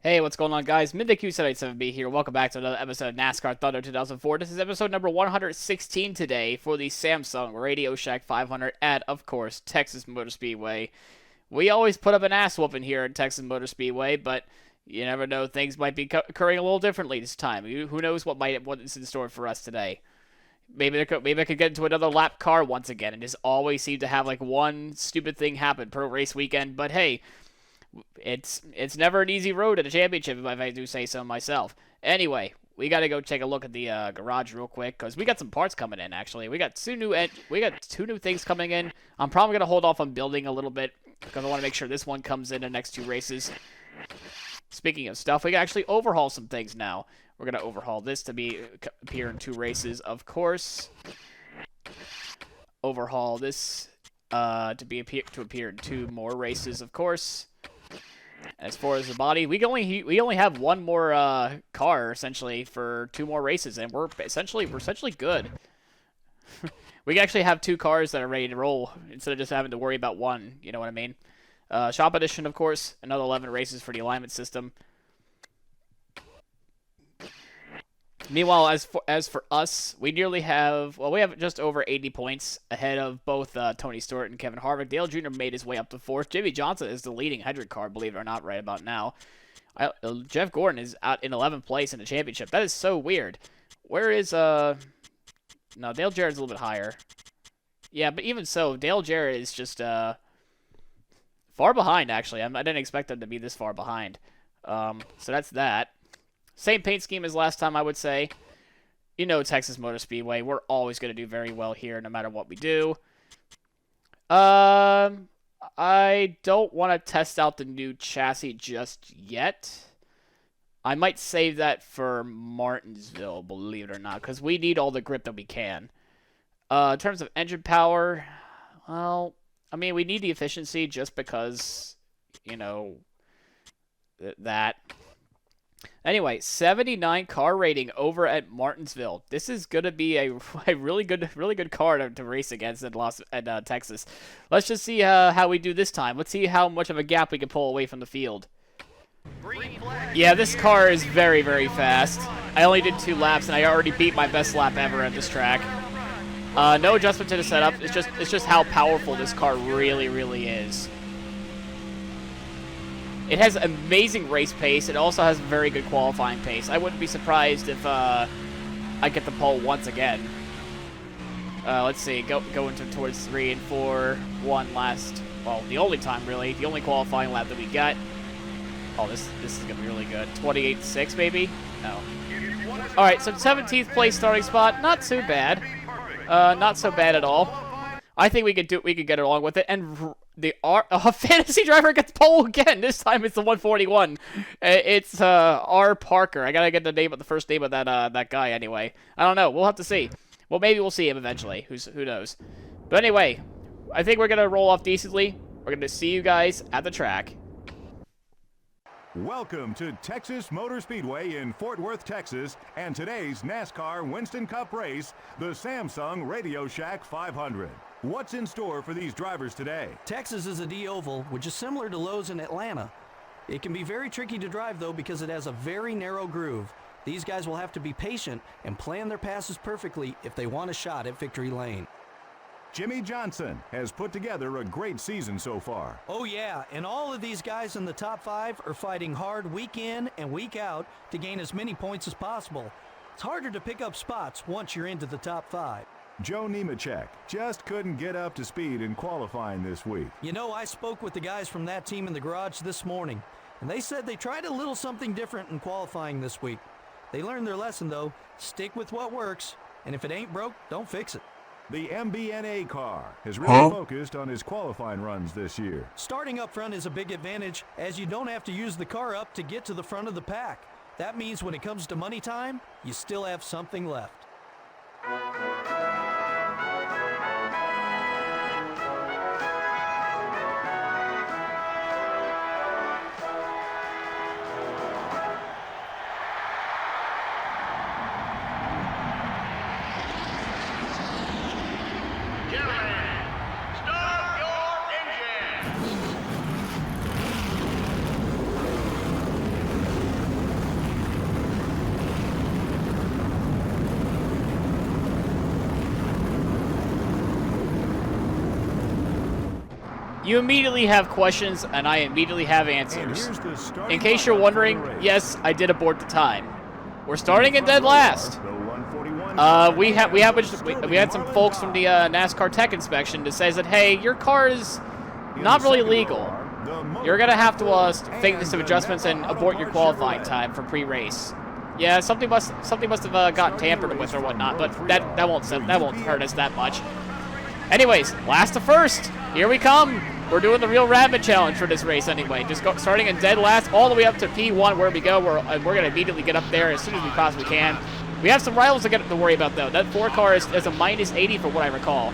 Hey, what's going on, guys? MidniQ787B here. Welcome back to another episode of NASCAR Thunder 2004. This is episode number 116 today for the Samsung Radio Shack 500 at, of course, Texas Motor Speedway. We always put up an ass whooping here at Texas Motor Speedway, but you never know. Things might be occurring a little differently this time. Who knows what is in store for us today? Maybe I could get into another lap car once again and just always seem to have like one stupid thing happen per race weekend. But hey, it's never an easy road at a championship, if I do say so myself. Anyway, we got to go take a look at the garage real quick because we got some parts coming in. Actually, we got two new things coming in. I'm probably gonna hold off on building a little bit because I want to make sure this one comes in the next two races. Speaking of stuff, we can actually overhaul some things now. We're gonna overhaul this to appear in two races, of course. Overhaul this to appear in two more races, of course. As far as the body, we only have one more car essentially for two more races, and we're essentially good. We can actually have two cars that are ready to roll instead of just having to worry about one. You know what I mean? Shop edition, of course. Another 11 races for the alignment system. Meanwhile, as for us, we have just over 80 points ahead of both Tony Stewart and Kevin Harvick. Dale Jr. made his way up to fourth. Jimmy Johnson is the leading Hendrick car, believe it or not, right about now. Jeff Gordon is out in 11th place in the championship. That is so weird. Where is No, Dale Jarrett's a little bit higher. Yeah, but even so, Dale Jarrett is just far behind. Actually, I didn't expect them to be this far behind. So that's that. Same paint scheme as last time, I would say. You know, Texas Motor Speedway, we're always going to do very well here no matter what we do. I don't want to test out the new chassis just yet. I might save that for Martinsville, believe it or not, because we need all the grip that we can. In terms of engine power, well, I mean, we need the efficiency just because, you know, that... Anyway, 79 car rating over at Martinsville. This is going to be a really good car to race against in Texas. Let's just see how we do this time. Let's see how much of a gap we can pull away from the field. Yeah, this car is very, very fast. I only did 2 laps, and I already beat my best lap ever at this track. No adjustment to the setup. It's just how powerful this car really, really is. It has amazing race pace. It also has very good qualifying pace. I wouldn't be surprised if I get the pole once again. Let's see, going towards 3 and 4, one last. Well, the only time really, the only qualifying lap that we got. Oh, this is gonna be really good. 28.6 maybe? No. All right, so 17th place starting spot. Not too bad. Not so bad at all. I think we could get along with it. And the fantasy driver gets pole again. This time it's the 141. It's R. Parker. I gotta get the first name of that guy anyway. I don't know. We'll have to see. Well, maybe we'll see him eventually. Who knows? But anyway, I think we're gonna roll off decently. We're gonna see you guys at the track. Welcome to Texas Motor Speedway in Fort Worth, Texas, and today's NASCAR Winston Cup race, the Samsung Radio Shack 500. What's in store for these drivers today? Texas is a D-oval, which is similar to Lowe's in Atlanta. It can be very tricky to drive, though, because it has a very narrow groove. These guys will have to be patient and plan their passes perfectly if they want a shot at victory lane. Jimmy Johnson has put together a great season so far. Oh yeah, and all of these guys in the top 5 are fighting hard week in and week out to gain as many points as possible. It's harder to pick up spots once you're into the top 5. Joe Nemechek just couldn't get up to speed in qualifying this week. You know, I spoke with the guys from that team in the garage this morning, and they said they tried a little something different in qualifying this week. They learned their lesson, though. Stick with what works, and if it ain't broke, don't fix it. The MBNA car has really focused on his qualifying runs this year. Starting up front is a big advantage, as you don't have to use the car up to get to the front of the pack. That means when it comes to money time, you still have something left. You immediately have questions, and I immediately have answers. And here's the starting In case you're lineup wondering, for the race. yes, I did abort the time. We're starting in dead last. The 141 We had some folks from the NASCAR Tech Inspection that says that, hey, your car is not really legal. You're gonna have to make some adjustments and abort your qualifying time for pre-race. Yeah, something must have gotten tampered with or whatnot, but that won't hurt us that much. Anyways, last to first. Here we come. We're doing the real rabbit challenge for this race anyway. Just starting in dead last all the way up to P1 where we go. We're gonna immediately get up there as soon as we possibly can. We have some rivals to worry about though. That 4 car is a minus 80 for what I recall.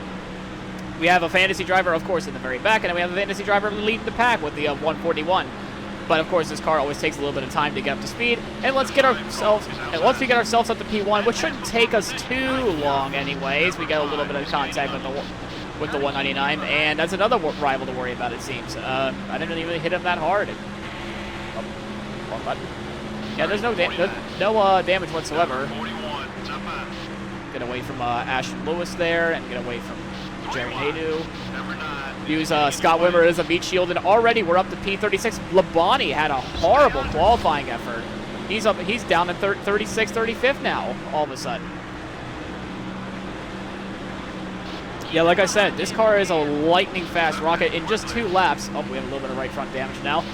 We have a fantasy driver, of course, in the very back, and then we have a fantasy driver leading the pack with the 141. But of course, this car always takes a little bit of time to get up to speed. And once we get ourselves up to P1, which shouldn't take us too long, anyways. We got a little bit of contact with the 199, and that's another rival to worry about. It seems. I didn't really hit him that hard. Wrong button. Yeah, there's no damage whatsoever. Get away from Ashton Lewis there, and get away from Jerry Haydu. Use Scott Wimmer as a meat shield, and already we're up to P36. Labonte had a horrible qualifying effort. He's down to 36, 35th now, all of a sudden. Yeah, like I said, this car is a lightning fast rocket in just 2 laps. Oh, we have a little bit of right front damage now.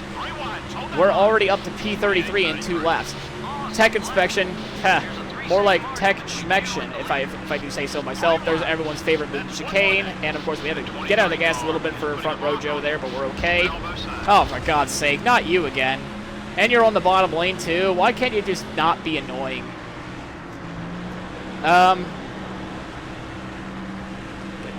We're already up to P33 in 2 laps. Tech inspection, more like tech schmection, if I do say so myself. There's everyone's favorite chicane, and of course we had to get out of the gas a little bit for front row Joe there, but we're okay. Oh, for God's sake, not you again. And you're on the bottom lane too. Why can't you just not be annoying? Get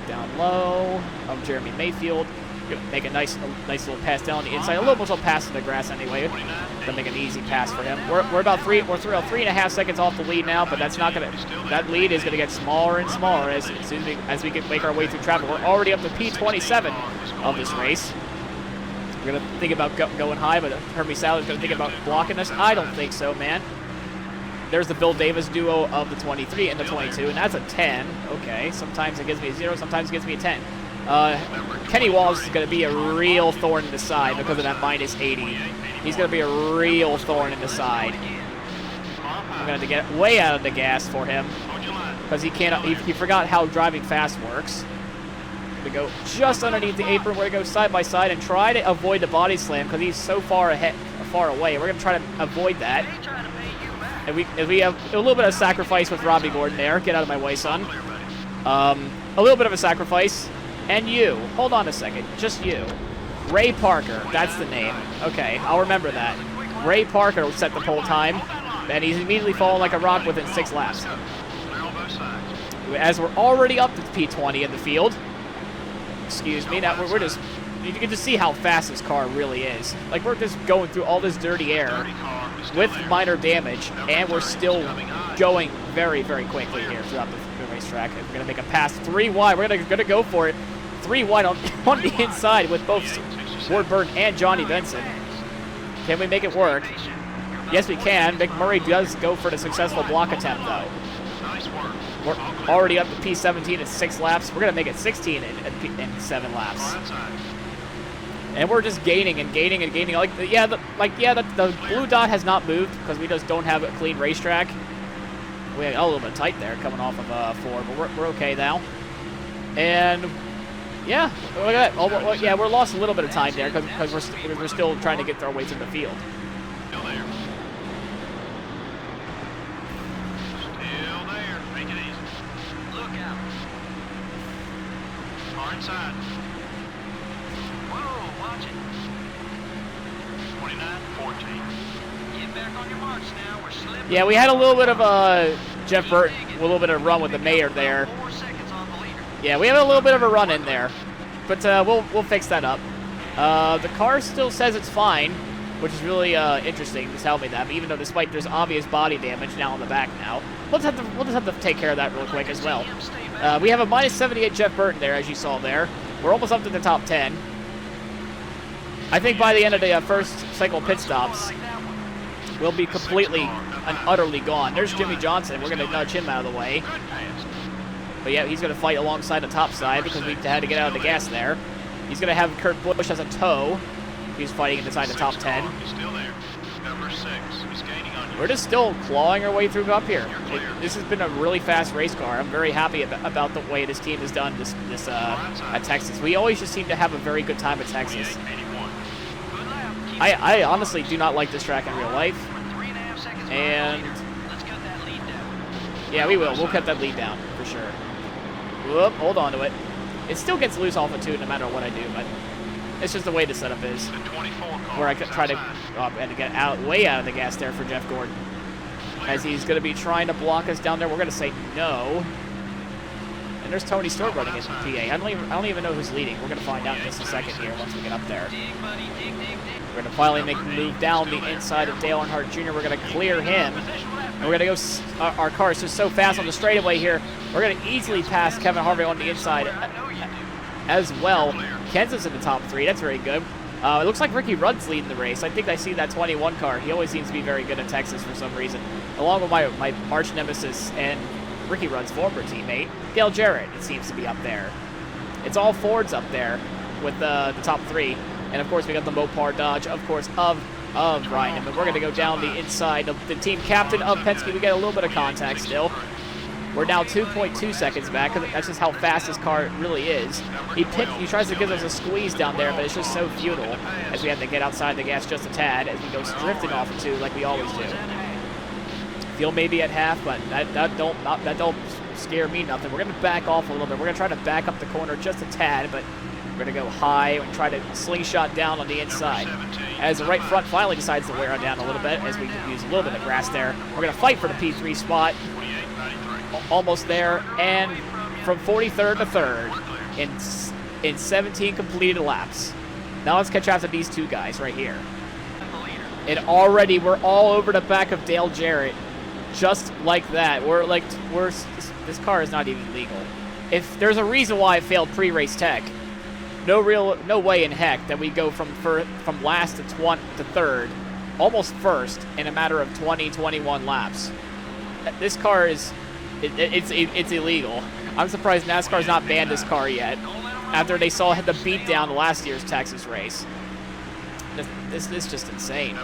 down low. Jeremy Mayfield. Gonna make a nice little pass down the inside. A little bit of pass in the grass anyway. Gonna make an easy pass for him. We're about 3.5 seconds off the lead now, but that's not gonna. That lead is gonna get smaller and smaller as soon as we make our way through traffic. We're already up to P27 of this race. We're gonna think about going high, but Herbie Saller's gonna think about blocking us. I don't think so, man. There's the Bill Davis duo of the 23 and the 22, and that's a 10. Okay, sometimes it gives me a 0, sometimes it gives me a 10. Kenny Walls is going to be a real thorn in the side because of that minus 80. He's going to be a real thorn in the side. I'm going to get way out of the gas for him because he forgot how driving fast works. We go just underneath the apron. We're going to go side by side and try to avoid the body slam because he's so far away. We're going to try to avoid that. And we have a little bit of sacrifice with Robbie Gordon there. Get out of my way, son. A little bit of a sacrifice. And you. Hold on a second. Just you. Ray Parker. That's the name. Okay, I'll remember that. Ray Parker set the pole time, and he's immediately fallen like a rock within 6 laps. As we're already up to P20 in the field. Excuse me. Now we're just... You can just see how fast this car really is. Like, we're just going through all this dirty air with minor damage, and we're still going very, very quickly here throughout the racetrack. We're going to make a pass 3 wide. We're going to go for it 3 wide on the inside with both Wardberg and Johnny Benson. Can we make it work? Yes, we can. McMurray does go for the successful block attempt, though. We're already up to P17 in 6 laps. We're going to make it 16 in 7 laps. And we're just gaining and gaining and gaining. The blue dot has not moved because we just don't have a clean racetrack. We had a little bit tight there coming off of 4, but we're okay now. And yeah, look at that. Oh, yeah, we're lost a little bit of time there because we're still trying to get our way through the field. Still there. Make it easy. Look out. Far inside. Whoa, watch it. 29-14. Get back on your marks now. We're slipping. Yeah, we had a little bit of Jeff Burton, a little bit of run with the mayor there. 4 seconds on the leader. Yeah, we have a little bit of a run in there, but we'll fix that up. The car still says it's fine, which is really interesting to tell me that. But even though, despite there's obvious body damage now on the back now, we'll just have to take care of that real quick as well. We have a minus 78 Jeff Burton there, as you saw there. We're almost up to the top 10. I think by the end of the first cycle of pit stops, we'll be completely and utterly gone. There's Jimmy Johnson. We're going to nudge him out of the way. But yeah, he's going to fight alongside the top side because we had to get out of the gas there. He's going to have Kurt Busch as a tow. He's fighting inside the top 10. He's still there. Number 6. He's gaining on you. We're just still clawing our way through up here. This has been a really fast race car. I'm very happy about the way this team has done this at Texas. We always just seem to have a very good time at Texas. I honestly do not like this track in real life. And yeah, we will. We'll cut that lead down for sure. Whoop, hold on to it. It still gets loose off of 2 no matter what I do, but it's just the way the setup is. Where I could try to get way out of the gas there for Jeff Gordon. As he's going to be trying to block us down there. We're going to say no. And there's Tony Stewart running in from PA. I don't even know who's leading. We're going to find out in just a second here once we get up there. We're going to finally make the move down the inside of Dale Earnhardt Jr. We're going to clear him. And we're going to go, our car is just so fast on the straightaway here. We're going to easily pass Kevin Harvick on the inside as well. Kansas in the top 3. That's very good. It looks like Ricky Rudd's leading the race. I think I see that 21 car. He always seems to be very good in Texas for some reason. Along with my arch nemesis and Ricky Rudd's former teammate, Dale Jarrett, it seems to be up there. It's all Fords up there with the top 3. And, of course, we got the Mopar Dodge, of course, of Ryan. But we're going to go down the inside of the team captain of Penske. We get a little bit of contact still. We're now 2.2 seconds back. That's just how fast this car really is. He tries to give us a squeeze down there, but it's just so futile as we have to get outside the gas just a tad as we go drifting off of 2 like we always do. Field maybe at half, but that don't scare me nothing. We're going to back off a little bit. We're going to try to back up the corner just a tad, but we're going to go high and try to slingshot down on the inside. As the right front finally decides to wear on down a little bit as we use a little bit of grass there. We're going to fight for the P3 spot. Almost there, and from 43rd to 3rd in 17 completed laps. Now let's catch up to these 2 guys right here. And already we're all over the back of Dale Jarrett, just like that. This car is not even legal. If there's a reason why it failed pre-race tech, no way in heck that we go from last to 3rd, almost first in a matter of 21 laps. This car is. It's illegal. I'm surprised NASCAR's not banned this car yet after they saw the beat down last year's Texas race. This is just insane.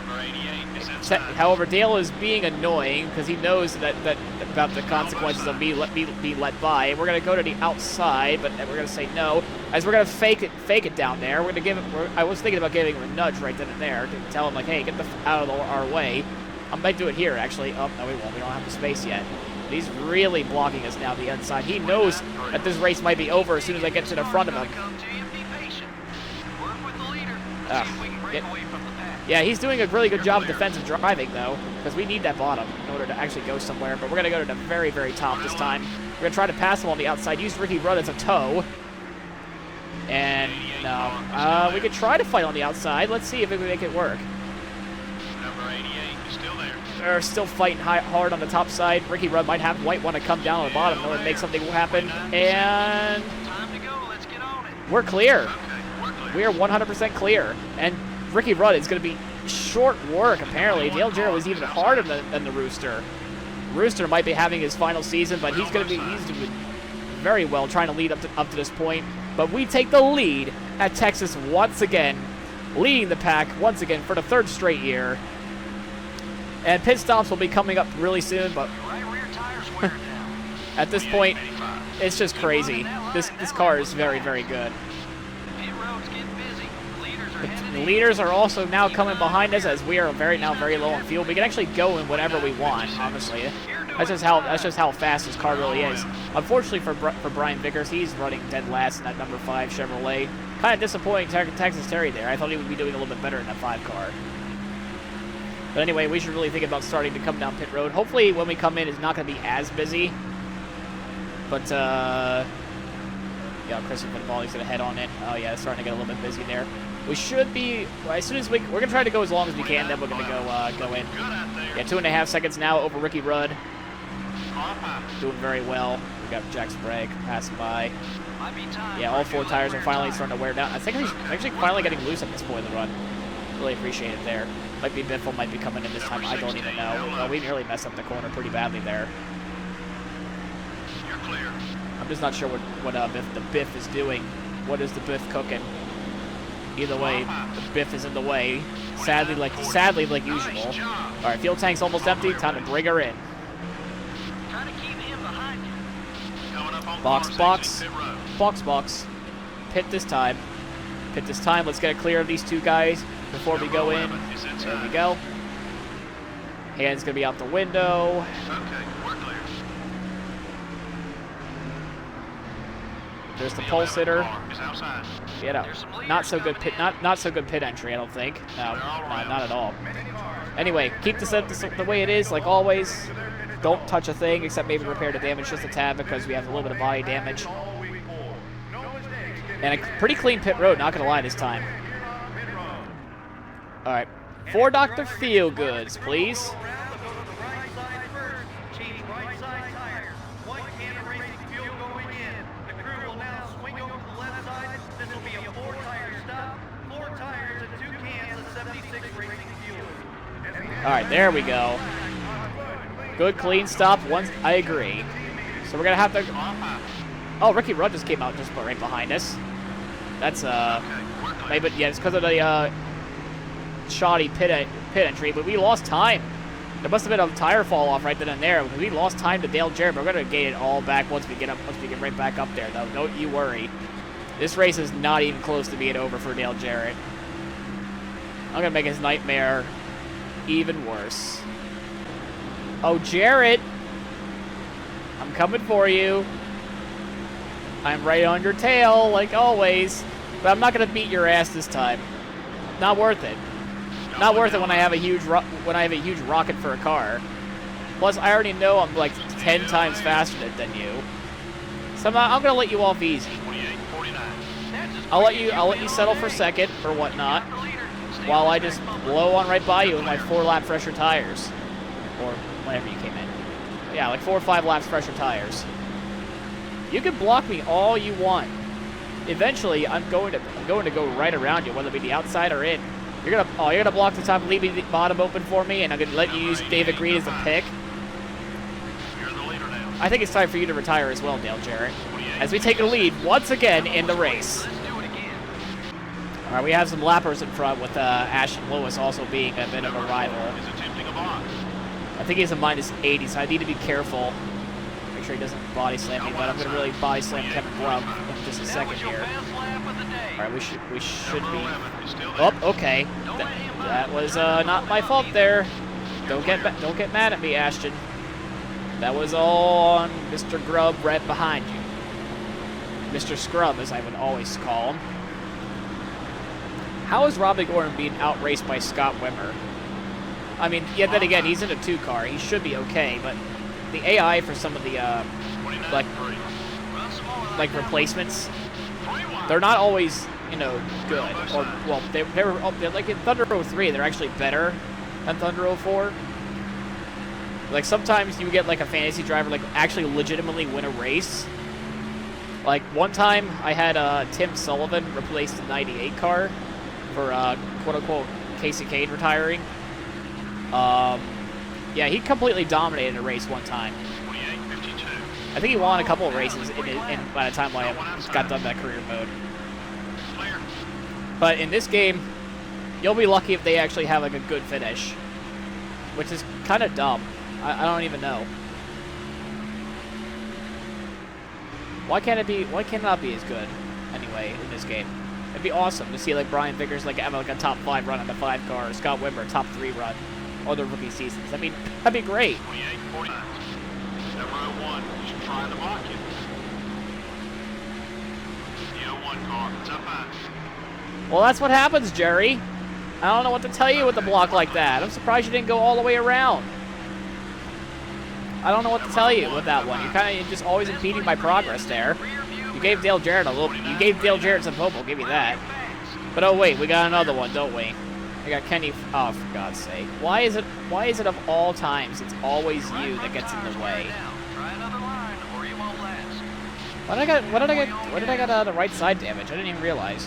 However, Dale is being annoying because he knows that about the consequences of being let by. And we're going to go to the outside, but we're going to say no. As we're going to fake it down there. We're going to give him. I was thinking about giving him a nudge right then and there to tell him like, hey, get out of our way. I might do it here actually. Oh no, we won't. We don't have the space yet. He's really blocking us now the inside. He knows that this race might be over as soon as I get to the front of him. Yeah, he's doing a really good job of defensive driving, though, because we need that bottom in order to actually go somewhere. But we're going to go to the very, very top this time. We're going to try to pass him on the outside. Use Ricky Rudd as a tow. And no. We could try to fight on the outside. Let's see if we can make it work. They're still fighting hard on the top side. Ricky Rudd might want to come down on the bottom in order to make something happen. And we're clear. We are 100% clear. And Ricky Rudd is going to be short work, apparently. Dale Jarrett was even harder than the Rooster. Rooster might be having his final season, but he's doing very well trying to lead up to this point. But we take the lead at Texas once again, leading the pack once again for the 3rd straight year. And pit stops will be coming up really soon, but at this point, it's just crazy. This car is very, very good. The leaders are also now coming behind us as we are very low on fuel. We can actually go in whatever we want, honestly. That's just how fast this car really is. Unfortunately for Brian Vickers, he's running dead last in that number 5 Chevrolet. Kind of disappointing Texas Terry there. I thought he would be doing a little bit better in that 5 car. But anyway, we should really think about starting to come down pit road. Hopefully when we come in, it's not going to be as busy. But, yeah, Christopher Balling's going to head on in. Oh, yeah, it's starting to get a little bit busy there. We should be, as soon as we're going to try to go as long as we can, then we're going to go in. Yeah, 2.5 seconds now over Ricky Rudd. Doing very well. We got Jack Sprague passing by. Yeah, all 4 tires are finally starting to wear down. I think he's actually finally getting loose at this point in the run. Really appreciate it there. Might be Biffle, might be coming in this time. I don't even know. Well, we really messed up the corner pretty badly there. You're clear. I'm just not sure what the Biff is doing. What is the Biff cooking? Either way, the Biff is in the way. Sadly like usual. All right, fuel tank's almost empty. Time to bring her in. Try to keep him behind you. Coming up on Box, car box, 6 pit road. box. Pit this time. Pit this time. Let's get it clear of these two guys before we go in. There we go. Hand's gonna be out the window. Okay, we're clear. There's the pulse hitter. Car is outside. Get out. Not so good pit. Not so good pit entry. I don't think. No, not at all. Anyway, keep this the way it is, like always. Don't touch a thing except maybe repair the damage just a tad because we have a little bit of body damage. And a pretty clean pit road. Not gonna lie this time. All right, 4 Dr. Feelgoods, please. All right, there we go. Good clean stop. I agree. So we're gonna have to. Oh, Ricky Rudd just came out just right behind us. That's maybe yeah, it's because of the shoddy pit entry, but we lost time. There must have been a tire fall off right then and there because we lost time to Dale Jarrett. But we're gonna gain it all back once we get right back up there, though. Don't you worry. This race is not even close to being over for Dale Jarrett. I'm gonna make his nightmare even worse. Oh, Jarrett, I'm coming for you. I'm right on your tail, like always. But I'm not gonna beat your ass this time. Not worth it. Not worth it when I have a huge rocket for a car. Plus, I already know I'm like 10 times faster than you. So I'm gonna let you off easy. I'll let you settle for second or whatnot, while I just blow on right by you with my 4-lap fresher tires, or whenever you came in. Yeah, like 4 or 5 laps fresher tires. You can block me all you want. Eventually, I'm going to go right around you, whether it be the outside or in. You're gonna block the top, leaving the bottom open for me, and I'm gonna let you use David Green as a pick. You're the leader now. I think it's time for you to retire as well, Dale Jarrett, as we take a lead once again in the race. All right, we have some lappers in front with Ashton Lewis also being a bit of a rival. Is attempting a box. I think he's a -80, so I need to be careful. Make sure he doesn't body slam me, but I'm gonna really body slam Kevin Grubb in just a second here. All right, we should be. Oh, okay. That was not my fault there. Don't get mad at me, Ashton. That was all on Mr. Grubb right behind you. Mr. Scrub, as I would always call him. How is Robby Gordon being outraced by Scott Wimmer? I mean, yeah, then again, he's in a 2-car. He should be okay, but the AI for some of the like replacements, they're not always, good. Or well, they're like in Thunder 03, they're actually better than Thunder 04. Like sometimes you get like a fantasy driver like actually legitimately win a race. Like one time I had Tim Sullivan replace the 98 car for quote-unquote Casey Kane retiring. Yeah, he completely dominated a race one time. 28-52. I think he won a couple of races by the time I got done that career mode. Clear. But in this game, you'll be lucky if they actually have like a good finish, which is kind of dumb. I don't even know. Why can't it not be as good anyway in this game? It'd be awesome to see like Brian Vickers like have like a top 5 run on the 5 car, or Scott Wimmer top 3 run, or their rookie seasons. I mean, that'd be great. 28-49. Number 01, just trying to block you. The 01 car, it's up high. Well, that's what happens, Jerry. I don't know what to tell you with a block like that. I'm surprised you didn't go all the way around. I don't know what to tell you with that one. You're just always impeding my progress there. You gave Dale Jarrett some hope. I'll give you that. But oh wait, we got another one, don't we? We got Kenny. Oh, for God's sake! Why is it of all times it's always you that gets in the way? What did I get the right side damage? I didn't even realize.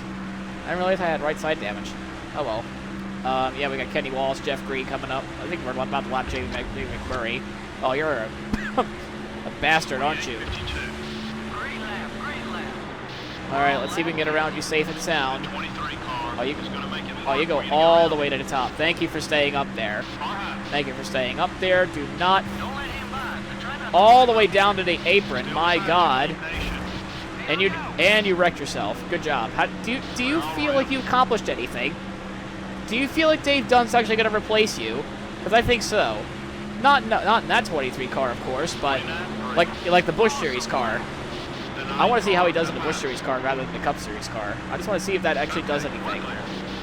I didn't realize I had right side damage. Oh well. Yeah, we got Kenny Walsh, Jeff Green coming up. I think we're about to lap Jamie McMurray. Oh, you're a bastard, aren't you? All right, let's see if we can get around you safe and sound. Oh, you, He's gonna make it oh, hard you go for to get all around. the way to the top. Thank you for staying up there. Try hard. Thank you for staying up there. Do not Don't let him by. Try not to all the way down to the apron. My God. Nation. And you wrecked yourself. Good job. How, do you feel like you accomplished anything? Do you feel like Dave Dunn's actually going to replace you? Because I think so. Not in that 23 car, of course, but like the Busch Series car. I want to see how he does in the Busch Series car rather than the Cup Series car. I just want to see if that actually does anything.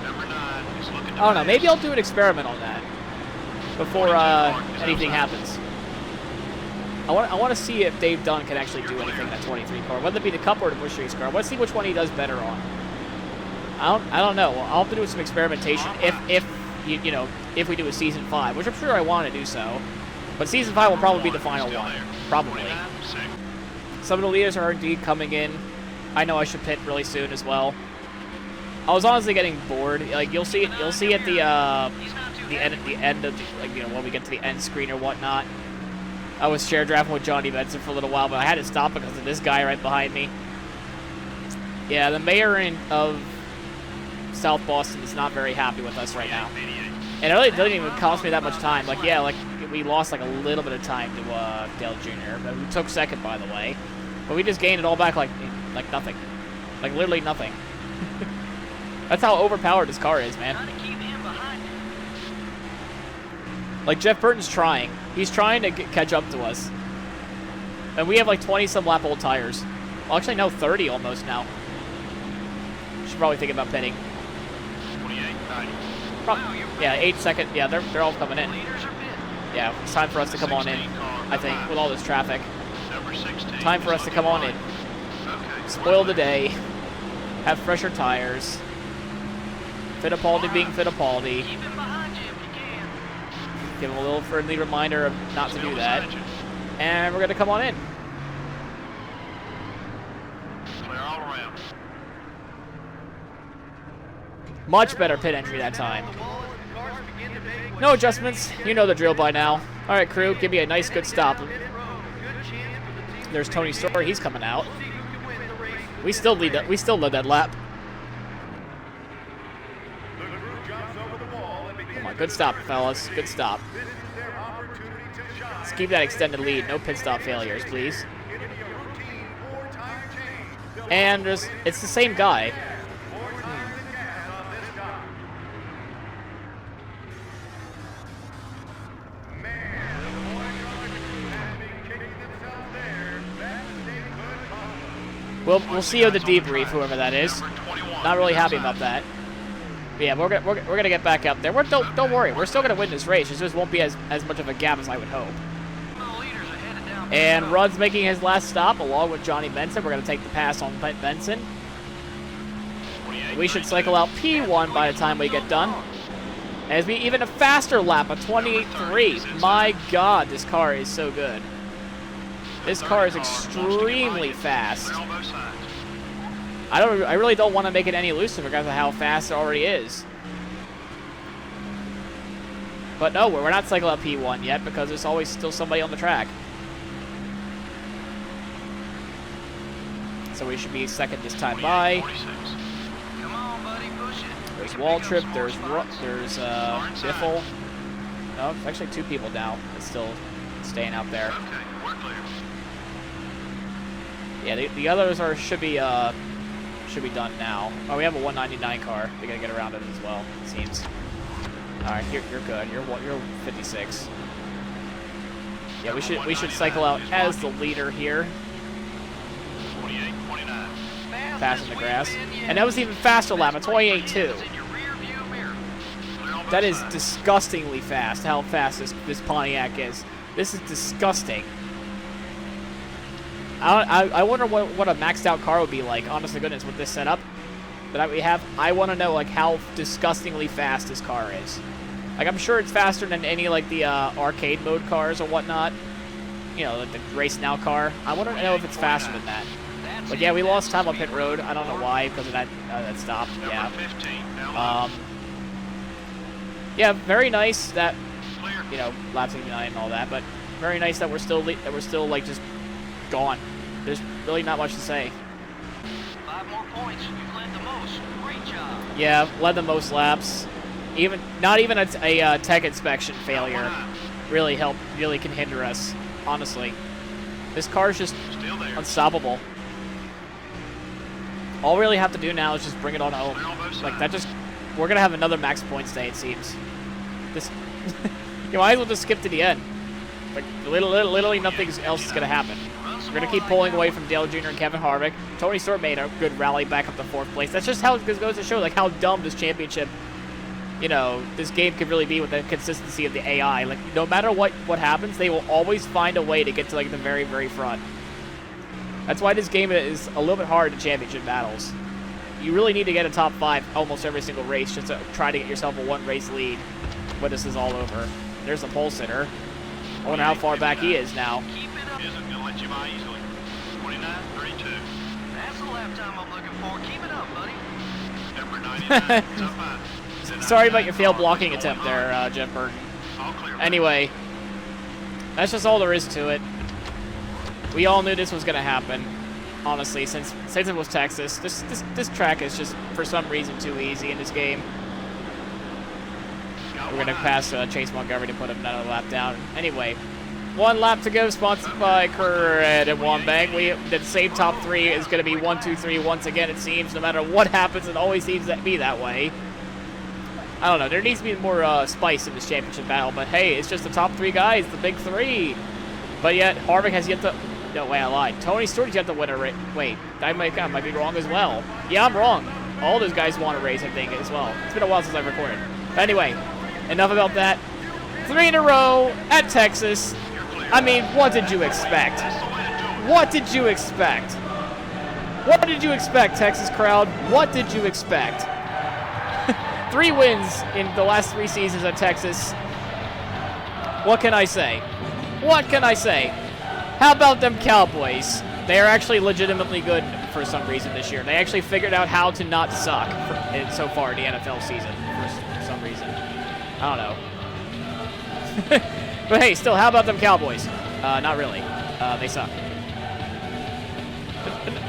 Number 9 is looking to I don't know. pass. Maybe I'll do an experiment on that before anything happens. I want to see if Dave Dunn can actually do anything in that 23 car, whether it be the Cup or the Busch Series car. I want to see which one he does better on. I don't know. I'll have to do some experimentation if if we do a season 5, which I'm sure I want to do so. But season 5 will probably be the final one, probably. 49-6. Some of the leaders are indeed coming in. I know I should pit really soon as well. I was honestly getting bored. Like you'll see at the end of the, like, when we get to the end screen or whatnot. I was share drafting with Johnny Benson for a little while, but I had to stop because of this guy right behind me. Yeah, the mayor of South Boston is not very happy with us right now. And it really doesn't even cost me that much time. Like, yeah, like we lost like a little bit of time to Dale Jr. But we took second, by the way. But we just gained it all back like nothing. Like literally nothing. That's how overpowered this car is, man. try to keep him behind him. Like Jeff Burton's trying. He's trying to catch up to us. And we have like 20-some lap old tires. Well, actually, no, 30 almost now. Should probably think about pitting. 28-90. Yeah, 8-second. Yeah, they're all coming in. Leaders are pit. Yeah, it's time for us to come on in. I think with all this traffic, Number 16 time for us to come on in. Okay. Spoil the day. Have fresher tires. Fittipaldi being Fittipaldi. Keep him behind you if you can. Give him a little friendly reminder of not to do Still that. beside you. And we're gonna come on in. Clear all around. Much better pit entry that time. No adjustments. You know the drill by now. All right, crew, give me a nice, good stop. There's Tony Story. He's coming out. We still lead that. We still led that lap. Come on, good stop, fellas. Good stop. Let's keep that extended lead. No pit stop failures, please. And it's the same guy. We'll see you at the debrief, whoever that is. Number 21. Not really happy about that. But yeah, we're gonna get back up there. Don't worry, we're still gonna win this race. It just won't be as much of a gap as I would hope. The leaders are headed down. And Rudd's making his last stop along with Johnny Benson. We're gonna take the pass on Benson. We should cycle out P1 by the time we get done. As we even a faster lap of 28.3. My God, this car is so good. This car is extremely fast. Clear on both sides. I really don't want to make it any looser because of how fast it already is. But no, we're not cycling up P1 yet because there's always still somebody on the track. So we should be second this time by. 46. Come on, buddy, push it. There's Waltrip, there's Biffle. No, it's actually 2 people now that's still staying out there. Okay, we're clear. Yeah, the others should be done now. Oh, we have a 199 car. We gotta get around it as well, it seems. All right, you're good. You're 56. Yeah, we should cycle out as the leader here, 28-29. passing the grass. And that was even faster lap, a 28.2. In your rear view mirror. Clear on both That is sides. disgustingly fast. How fast this Pontiac is. This is disgusting. I wonder what a maxed out car would be like. Honest to goodness, with this setup that we have, I want to know like how disgustingly fast this car is. Like I'm sure it's faster than any like the arcade mode cars or whatnot. You know, like the race now car. I want to know if it's faster than that. But yeah, we lost time on pit road. I don't know why because of that stop. Yeah. Number 15. Down Yeah, very nice that clear. lap 69 and all that, but very nice that we're still like just gone. There's really not much to say. 5 more points. You've led the most. Great job. Yeah, led the most laps. Not even a tech inspection failure really can hinder us, honestly. This car's just unstoppable. All we really have to do now is just bring it on home. Like, we're going to have another max points day, it seems. You might as well just skip to the end. Like, literally nothing else is going to happen. We're going to keep pulling away from Dale Jr. and Kevin Harvick. Tony Stewart made a good rally back up to 4th place. That's just how it goes to show, like, how dumb this championship, this game could really be with the consistency of the AI. Like, no matter what happens, they will always find a way to get to, like, the very, very front. That's why this game is a little bit hard in championship battles. You really need to get a top 5 almost every single race just to try to get yourself a 1-race lead when this is all over. There's the pole sitter. I wonder how far back he is now. Isn't going to let you by easily. 29.32. That's the lap time I'm looking for. Keep it up, buddy. Number 99. It's up high. Sorry about your failed blocking attempt there, Jeff Burton. All clear. Anyway, that's just all there is to it. We all knew this was going to happen, honestly, since it was Texas. This track is just, for some reason, too easy in this game. We're going to pass Chase Montgomery to put him another lap down. Anyway, 1 lap to go, sponsored by Credit One Bank. The same top 3 is going to be 1, 2, 3 once again, it seems. No matter what happens, it always seems to be that way. I don't know. There needs to be more spice in this championship battle. But, hey, it's just the top 3 guys, the big 3. But yet, Harvick has yet to... No, wait, I lied. Tony Stewart's yet to win a race. Wait, I might be wrong as well. Yeah, I'm wrong. All those guys won a race, I think, as well. It's been a while since I've recorded. But anyway, enough about that. 3 in a row at Texas. I mean, what did you expect? What did you expect? What did you expect, Texas crowd? What did you expect? 3 wins in the last 3 seasons at Texas. What can I say? What can I say? How about them Cowboys? They are actually legitimately good for some reason this year. They actually figured out how to not suck so far in the NFL season for some reason. I don't know. But hey, still, how about them Cowboys? Not really. They suck.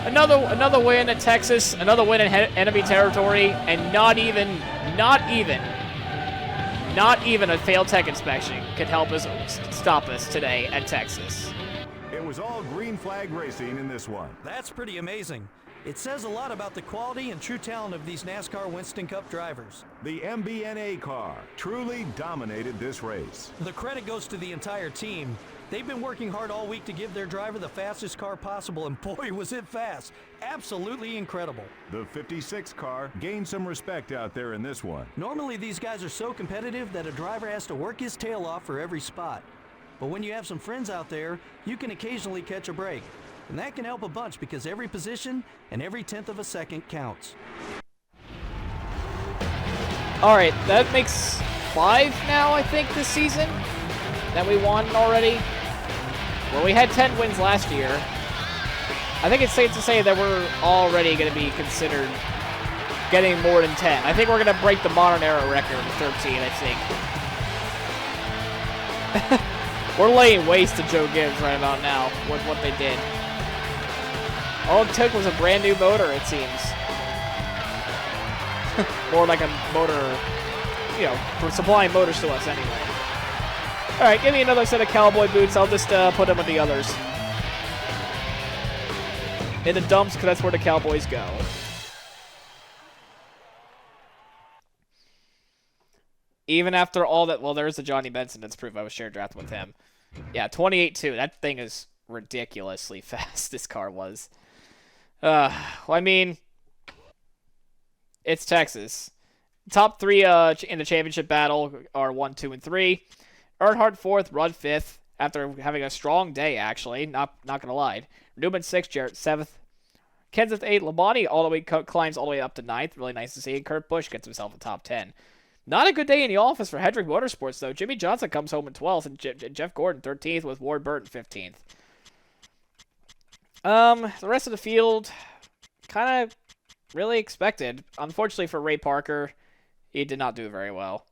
Another win at Texas, another win in enemy territory, and not even a failed tech inspection could help us stop us today at Texas. It was all green flag racing in this one. That's pretty amazing. It says a lot about the quality and true talent of these NASCAR Winston Cup drivers. The MBNA car truly dominated this race. The credit goes to the entire team. They've been working hard all week to give their driver the fastest car possible, and boy, was it fast. Absolutely incredible. The 56 car gained some respect out there in this one. Normally, these guys are so competitive that a driver has to work his tail off for every spot. But when you have some friends out there, you can occasionally catch a break. And that can help a bunch because every position and every 1/10 of a second counts. All right, that makes 5 now, I think, this season that we won already. Well, we had 10 wins last year. I think it's safe to say that we're already going to be considered getting more than 10. I think we're going to break the modern era record of 13, I think. We're laying waste to Joe Gibbs right about now with what they did. All it took was a brand new motor, it seems. More like a motor, for supplying motors to us anyway. All right, give me another set of cowboy boots. I'll just put them with the others. In the dumps, because that's where the Cowboys go. Even after all that, well, there's the Johnny Benson. That's proof I was shared draft with him. Yeah, 28-2. That thing is ridiculously fast, this car was. Well, I mean, it's Texas. Top 3 in the championship battle are 1, 2, and 3. Earnhardt 4th, Rudd 5th, after having a strong day, actually. Not gonna lie. Newman 6th, Jarrett 7th. Kenseth 8th, Labonte climbs all the way up to 9th. Really nice to see. And Kurt Busch gets himself a top 10. Not a good day in the office for Hendrick Motorsports, though. Jimmy Johnson comes home in 12th, and Jeff Gordon 13th, with Ward Burton 15th. The rest of the field, kind of really expected. Unfortunately for Ray Parker, he did not do very well.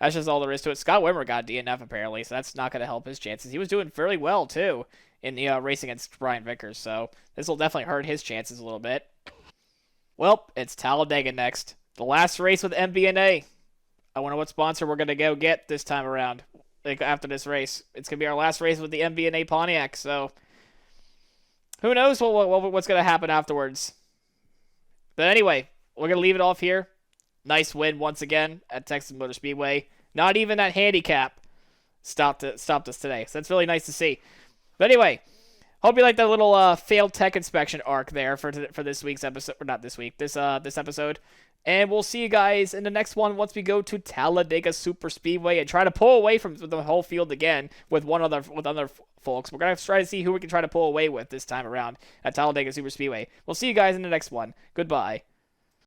That's just all there is to it. Scott Wimmer got DNF apparently, so that's not going to help his chances. He was doing fairly well too in the race against Brian Vickers, so this will definitely hurt his chances a little bit. Well, it's Talladega next. The last race with MBNA. I wonder what sponsor we're going to go get this time around. Like after this race. It's going to be our last race with the MBNA Pontiac, so who knows what's going to happen afterwards. But anyway, we're going to leave it off here. Nice win once again at Texas Motor Speedway. Not even that handicap stopped us today. So that's really nice to see. But anyway, hope you liked that little failed tech inspection arc there for this week's episode. Or not this week, this episode. And we'll see you guys in the next one once we go to Talladega Super Speedway and try to pull away from the whole field again with other folks. We're going to try to see who we can try to pull away with this time around at Talladega Super Speedway. We'll see you guys in the next one. Goodbye.